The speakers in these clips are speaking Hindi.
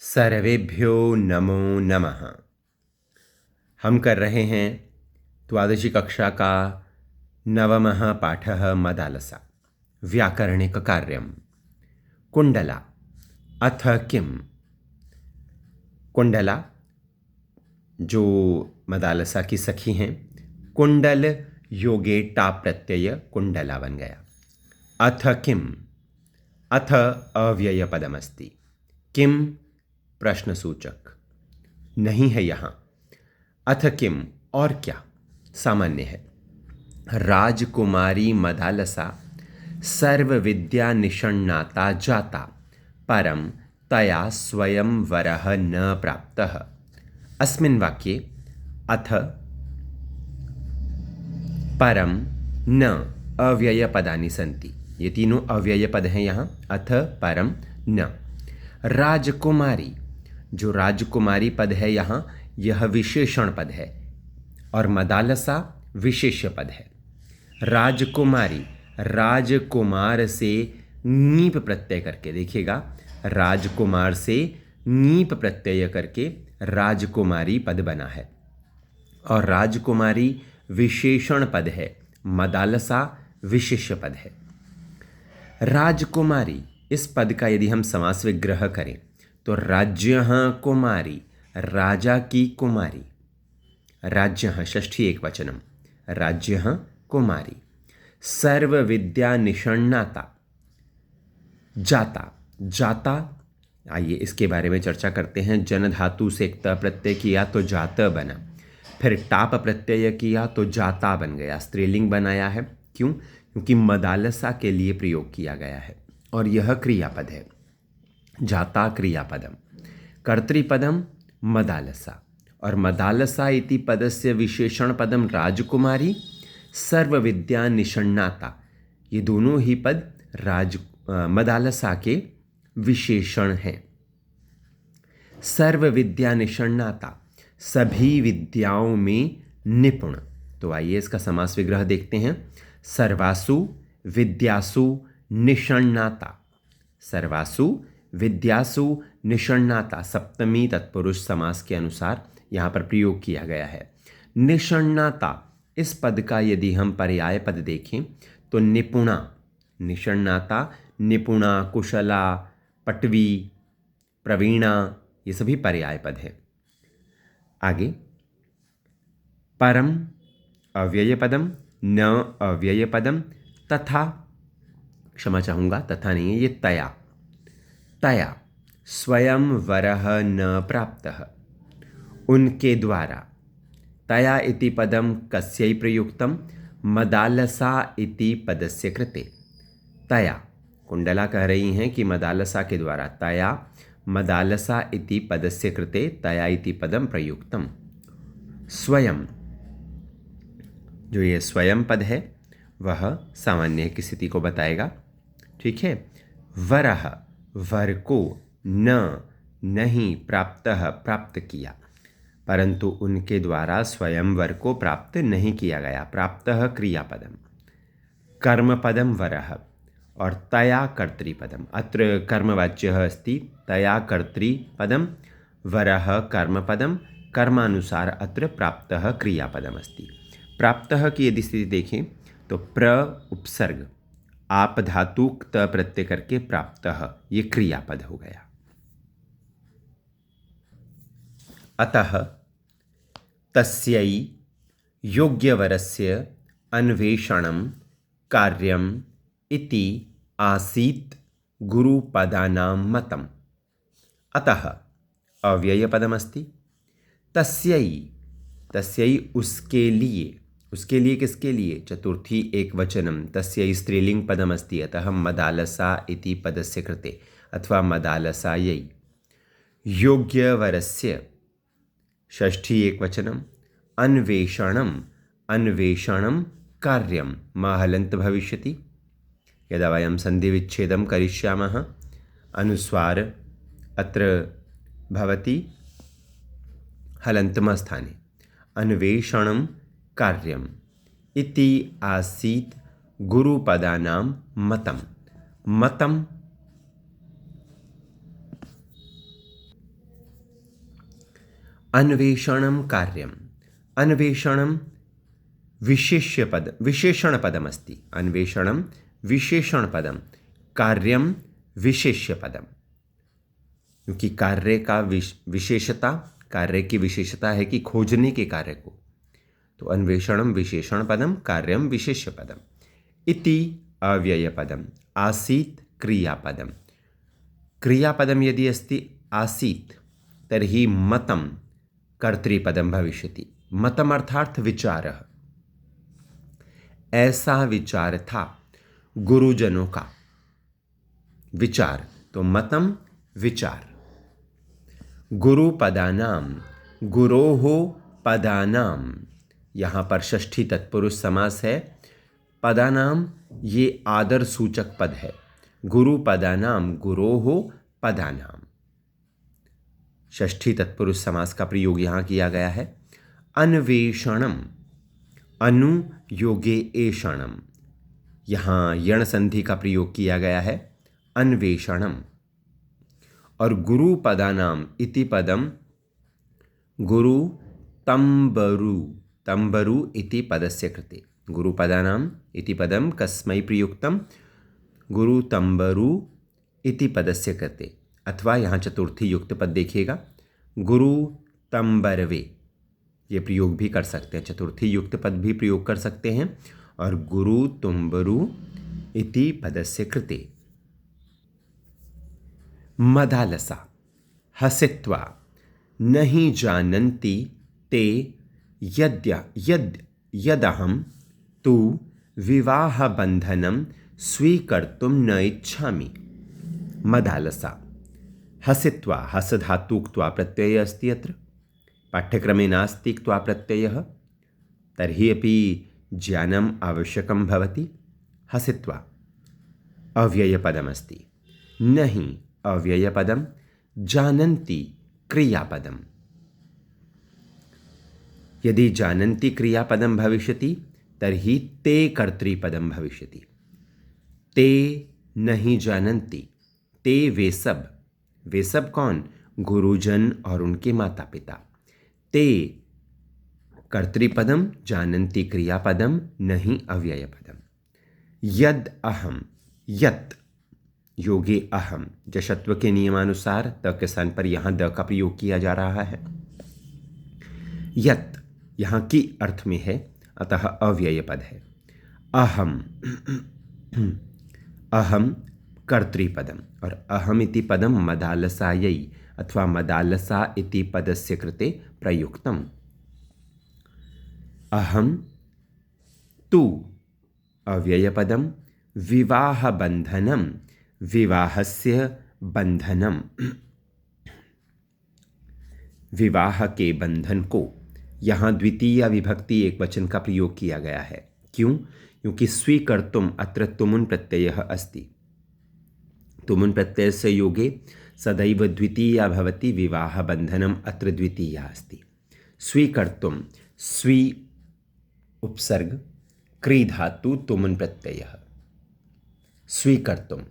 सर्वेभ्यो नमो नमः। हम कर रहे हैं द्वादशी कक्षा का नवमः पाठः मदालसा व्याकरणिककार्यं कुण्डला अथ किं। कुण्डला जो मदालसा की सखी हैं, कुण्डल योगे टा प्रत्यय कुण्डला बन गया। अथ किम, अथ अव्यय पदमस्ति, किम प्रश्नसूचक नहीं है यहाँ। अथ किम और क्या सामान्य है। राजकुमारी मदालसा सर्व विद्या निषण्णाता जाता परम तया स्वयं वरः न प्राप्तः। अस्मिन् वाक्ये अथ परम न अव्यय पदानि सन्ति। ये तीनों अव्यय पद हैं यहाँ। अथ परम न। राजकुमारी, जो राजकुमारी पद है यहाँ, यह विशेषण पद है और मदालसा विशेष्य पद है। राजकुमारी, राजकुमार से नीप प्रत्यय करके देखिएगा, राजकुमार से नीप प्रत्यय करके राजकुमारी पद बना है और राजकुमारी विशेषण पद है, मदालसा विशेष्य पद है। राजकुमारी इस पद का यदि हम समास विग्रह करें तो राज्यः कुमारी, राजा की कुमारी। राज्यः षष्ठी एकवचनम, राज्यः कुमारी। सर्व विद्या निषण्णाता, जाता, जाता, आइए इसके बारे में चर्चा करते हैं। जन धातु से एक त प्रत्यय किया तो जात बना, फिर टाप प्रत्यय किया तो जाता बन गया, स्त्रीलिंग बनाया है। क्यों? क्योंकि मदालसा के लिए प्रयोग किया गया है और यह क्रियापद है। जाता क्रियापदम, कर्तृपदम मदालसा और मदालसा इति पदस्य विशेषण पदम राजकुमारी, सर्व विद्या निषण्णाता, ये दोनों ही पद मदालसा के विशेषण हैं। सर्व विद्या निषण्णाता, सभी विद्याओं में निपुण। तो आइए इसका समास विग्रह देखते हैं। सर्वासु विद्यासु निषण्णाता, सर्वासु विद्यासु निषण्णाता सप्तमी तत्पुरुष समास के अनुसार यहाँ पर प्रयोग किया गया है। निषण्णाता इस पद का यदि हम पर्याय पद देखें तो निपुणा, निषण्णाता निपुणा, कुशला, पटवी, प्रवीणा, ये सभी पर्याय पद हैं। आगे परम अव्यय पदम, न अव्यय पदम, तथा, क्षमा चाहूँगा तथा नहीं है ये तया, तया स्वयं वरः न प्राप्तः, उनके द्वारा। तया इति पदम कस्यै प्रयुक्तम, मदालसा इति पदस्य कृते। तया, कुण्डला कह रही हैं कि मदालसा के द्वारा, तया मदालसा इति पदस्य कृते तया इति पदम प्रयुक्तम। स्वयं, जो ये स्वयं पद है वह सामान्य की स्थिति को बताएगा, ठीक है। वरः, वर को, न नहीं, प्राप्तः प्राप्त किया, परंतु उनके द्वारा स्वयं वर को प्राप्त नहीं किया गया। प्राप्तः क्रियापदम, कर्मपदम वरः और तया कर्तृपदम। अत्र कर्मवाच्यः अस्ति तया कर्तृपदम, वरः कर्मपदम, कर्मानुसार अत्र प्राप्तः क्रियापदम अस्ति। प्राप्तः की यदि स्थिति देखें तो प्र उपसर्ग आप धातुक त प्रत्यय करके प्राप्तः, ये क्रियापद हो गया। अतः तस्यै योग्यवरस्य अन्वेषणं कार्यम् इति आसीत् गुरुपदानां मतम्। अतः अव्ययपदमस्ति, तस्यै, तस्यै उसके लिए, उसके लिए किसके लिए, चतुर्थी एकवचनम, तस्यै स्त्रीलिंग पदमस्ति, अतः मदालसा इति पदस्य कृते अथवा मदालसायै। योग्यवरस्य षष्ठी एकवचनम, अन्वेषणम, अन्वेषणम कार्यम, महलंत भविष्यति। यदा वयं संधिविच्छेदं करिष्यामः अनुस्वार अत्र भवति हलन्तमस्थाने। अन्वेषणं कार्यम् इति आसीत् गुरुपदानां मतम्। मतम् अन्वेषणं कार्यम्। अन्वेषणं विशेषणपदमस्ति। अन्वेषणं विशेषणपदं, कार्यं विशेष्यपदम। क्योंकि कार्य का विशेषता, कार्य की विशेषता है कि खोजने के कार्य को, तो अन्वेषणं विशेषणपदम, कार्यं विशेष्यपदम। इति अव्ययपदम, आसीत् क्रियापदम। क्रियापदम यदि अस्ति आसीत् तर्हि मतं कर्तृपदम भविष्यति। मतम अर्थात विचारः, ऐसा विचार था गुरुजनों का। विचार तो मतम विचार। गुरुपदानाम, गुरोः पदानाम, यहाँ पर षष्ठी तत्पुरुष समास है। पदानाम ये आदर सूचक पद है। गुरुपदानाम, गुरोः पदानाम, षष्ठी तत्पुरुष समास का प्रयोग यहाँ किया गया है। अन्वेषणम, अनु योगे एषणम, यहाँ यण संधि का प्रयोग किया गया है। अन्वेषणम। और गुरु पदानाम इति पदम, गुरु तंबरु, तंबरु इति पदस्य कृते। गुरु पदानाम इति पदम कस्मै प्रयुक्तम, गुरु तंबरु इति पदस्य कृते। अथवा यहाँ चतुर्थी युक्त पद देखिएगा, गुरु तंबरवे, ये प्रयोग भी कर सकते हैं। चतुर्थी युक्त पद भी प्रयोग कर सकते हैं। और गुरु तुम्बरु इति पदस्य कृते। मदालसा, हसित्वा, नहीं जानन्ति ते यदहं तु विवाहबन्धनं स्वीकर्तुं न इच्छामि। मदालसा, हसित्वा, हस धातु क्त्वा प्रत्ययः अस्ति अत्र, पाठ्यक्रमे नास्ति क्त्वा प्रत्ययः, तर्हि अपि ज्ञानम् आवश्यकं भवति। हसित्वा अव्ययपदमस्ति। नहीं अव्ययपदम, जानन्ति क्रियापदम। यदि जानन्ति क्रियापदम भविष्यति तर्हि ते कर्तृपदम भविष्यति। ते नहीं जानन्ति, ते वे सब कौन? गुरुजन और उनके माता पिता। ते कर्तृपदम, जानन्ति क्रियापदम, नहीं अव्ययपदम। यद अहम, यत योगे अहम, जशत्व के नियमानुसार त के स्थान पर यहाँ द का प्रयोग किया जा रहा है। यत यहाँ की अर्थ में है, अतः अव्यय पद है। अहम, अहम कर्तृपदम, और अहम इति पदम मदालसायै अथवा मदालसा इति पदस्य कृते प्रयुक्तम। अहम तु अव्ययपदम, विवाहबन्धनम, विवाहस्य बंधनम, विवाह के बंधन को। यहाँ द्वितीय विभक्ति एक वचन का प्रयोग किया गया है। क्यों? क्योंकि स्वीकर्तुम अत्र तुमुन प्रत्ययः अस्ति। तुमुन प्रत्ययस्य योगे सदैव द्वितीया भवति, विवाह बंधनम अत्र द्वितीया अस्ति। स्वीकर्तुम, स्वी उपसर्ग, क्री धातु तुमुन प्रत्ययः। स्वीकर्तुम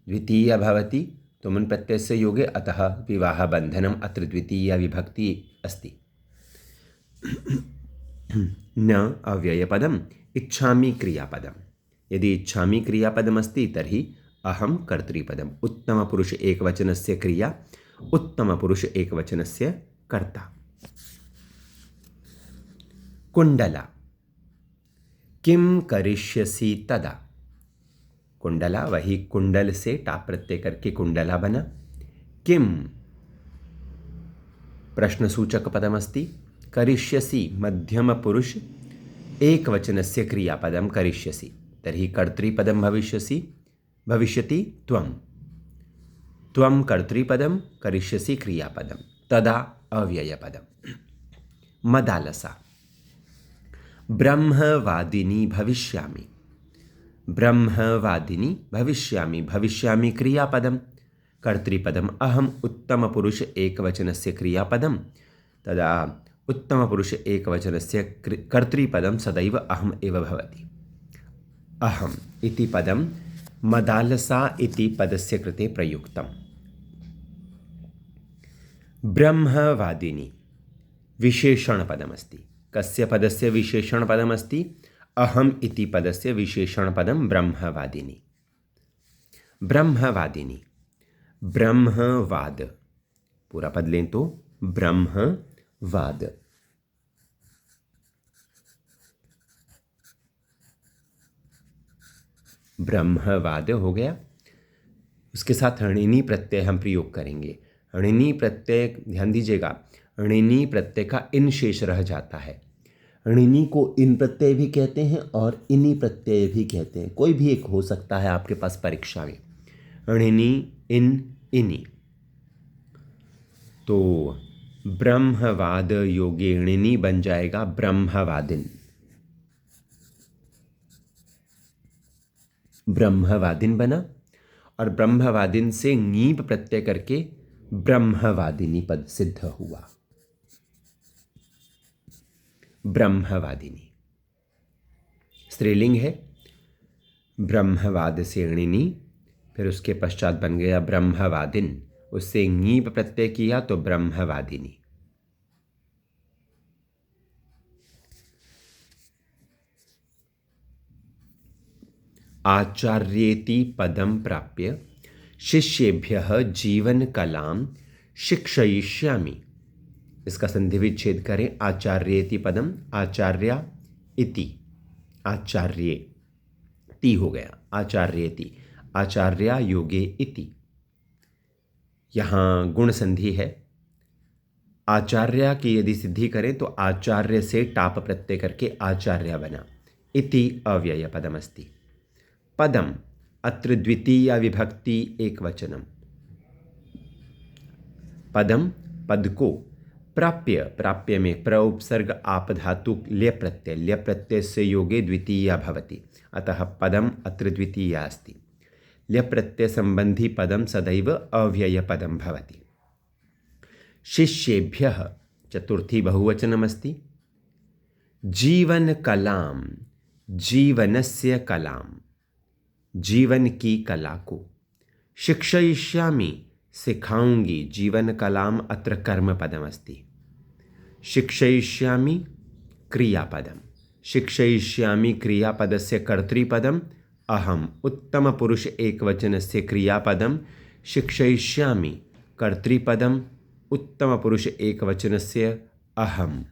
द्वितीया भवति तुमुन प्रत्ययस्य योगे, अतः विवाह बंधनम अत्र द्वितीया विभक्ति अस्ति। न अव्ययपदम, इच्छामि क्रियापदम। यदि इच्छामि क्रियापदम अस्ति तर्हि अहम कर्तृपदम। उत्तमपुरुष एकवचनस्य क्रिया, उत्तमपुरुष एकवचनस्य कर्ता। कुंडला, किम करिष्यसि तदा। कुंडला वही कुंडल से टाप प्रत्यय करके कुंडला बना। किम प्रश्नसूचक पदमस्ति। करिष्यसि मध्यम पुरुष एकवचनस्य क्रियापदम करिष्यसि, तर्हि कर्तृपदम भविष्यति त्वं। त्वं कर्तृपदम, करिष्यसि क्रियापदम, तदा अव्ययपदम। मदालसा, ब्रह्मवादिनी भविष्यामि। ब्रह्मवादिनी भविष्यामि, भविष्यामि क्रियापदम, कर्तृपदम अहम उत्तमपुरुष एकवचनस्य क्रियापदम, तदा उत्तमपुरुष एकवचनस्य कर्तृपदम सदैव अहम एव भवति। अहम इति पदम मदालसा इति पदस्य कृते प्रयुक्तम। ब्रह्मवादिनी, विशेषणपदमस्ति। कस्य पदस्य विशेषणपदमस्ति? अहम् इति पदस्य विशेषणपदं ब्रह्मवादिनी। ब्रह्मवादिनी, ब्रह्मवाद, पूरा पद लें तो ब्रह्मवाद। ब्रह्मवाद हो गया। उसके साथ णिनी प्रत्यय हम प्रयोग करेंगे। णिनी प्रत्यय, ध्यान दीजिएगा, णिनी प्रत्यय का इन शेष रह जाता है। णिनी को इन प्रत्यय भी कहते हैं और इनी प्रत्यय भी कहते हैं, कोई भी एक हो सकता है आपके पास परीक्षा में। णिनी, इन, इनी। तो ब्रह्मवाद योगे णिनी बन जाएगा ब्रह्मवादिन। ब्रह्मवादिन बना और ब्रह्मवादिन से ङीप प्रत्यय करके ब्रह्मवादिनी पद सिद्ध हुआ। ब्रह्मवादिनी स्त्रीलिंग है। ब्रह्मवाद से णिनी, फिर उसके पश्चात बन गया ब्रह्मवादिन, उससे ङीप प्रत्यय किया तो ब्रह्मवादिनी। आचार्येति पदं प्राप्य शिष्येभ्यः जीवन कलां शिक्षयिष्यामि। इसका संधि विच्छेद करें। आचार्येति पदम, आचार्य इति, आचार्ये ति हो गया, आचार्येति, आचार्य योगे इति। यहाँ गुण संधि है। आचार्य की यदि सिद्धि करें तो आचार्य से टाप प्रत्यय करके आचार्य बना। इति अव्यय पदमस्ति। पदम, अत्र द्वितीया विभक्ति एक वचनम। पदम, पद को, प्राप्य, प्राप्य में प्र उपसर्ग आप धातु ल्य प्रत्यय, ल्य प्रत्यय से योगे द्वितीया भवति, अतः पदम अत्र द्वितीया अस्ति। ल्य प्रत्यय संबंधी पदम सदैव अव्यय पदम भवति। शिष्येभ्यः चतुर्थी बहुवचनमस्ति। जीवन कलां, जीवनस्य कलां, जीवन की कला को, शिक्षयिष्यामि, सिखाऊंगी, जीवन कलाम अत्र कर्म पदमस्ति। शिक्षयिष्यामि क्रियापदम, शिक्षयिष्यामि क्रियापदस्य कर्तृपदम अहम, उत्तम पुरुष एकवचनस्य क्रियापदम शिक्षयिष्यामि, कर्तृपदम उत्तम पुरुष एकवचनस्य अहम।